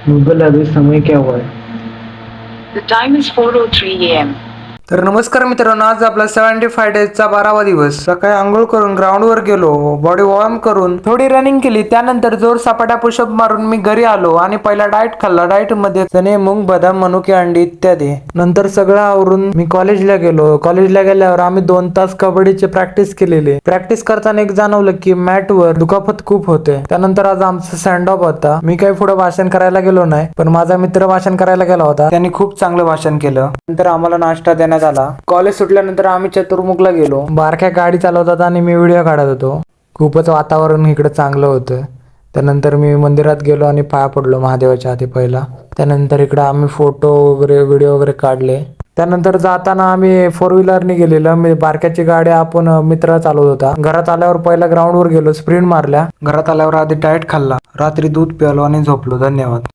Google अभी समय क्या हुआ है? The time is 4:03 a.m. तर नमस्कार मित्रांनो, आज आपला 75 डेजचा 12वा दिवस. सकाळी आंघोळ करून ग्राउंडवर गेलो, बॉडी वॉर्म करून थोडी रनिंग केली. त्यानंतर जोर सपाटा पुशअप मारून मी घरी आलो आणि पहिला डाएट खाल्ला. डाएट मध्ये चणे, मूग, बदाम, मनुके, अंडी इत्यादी. नंतर सगळं आवरून मी कॉलेजला गेलो. कॉलेजला गेल्यावर आम्ही 2 तास कबड्डीची प्रॅक्टिस केलेली. प्रॅक्टिस करताना एक जाणवलं की मॅट वर दुखापत खूप होते. त्यानंतर आज आमचा सँड ऑफ होता. मी काही पुढे भाषण करायला गेलो नाही, पण माझा मित्र भाषण करायला गेला होता. त्यांनी खूप चांगलं भाषण केलं. नंतर आम्हाला नाश्ता देण्यात आला. कॉलेज सुटल्यानंतर आम्ही चतुर्मुखला गेलो. बारक्या गाडी चालवतात आणि मी व्हिडिओ काढत होतो. खूपच वातावरण इकडे चांगलं होतं. त्यानंतर मी मंदिरात गेलो आणि पाया पडलो महादेवाच्या आधी पहिला. त्यानंतर इकडे आम्ही फोटो वगैरे व्हिडिओ वगैरे काढले. त्यानंतर जाताना आम्ही 4 व्हीलरने गेलेलो. मी बारक्याची गाडी आपण मित्र चालवत होता. घरात आल्यावर पहिला ग्राउंडवर गेलो, स्प्रिंट मारल्या. घरात आल्यावर आधी डाएट खाल्ला, रात्री दूध प्यालो आणि झोपलो. धन्यवाद.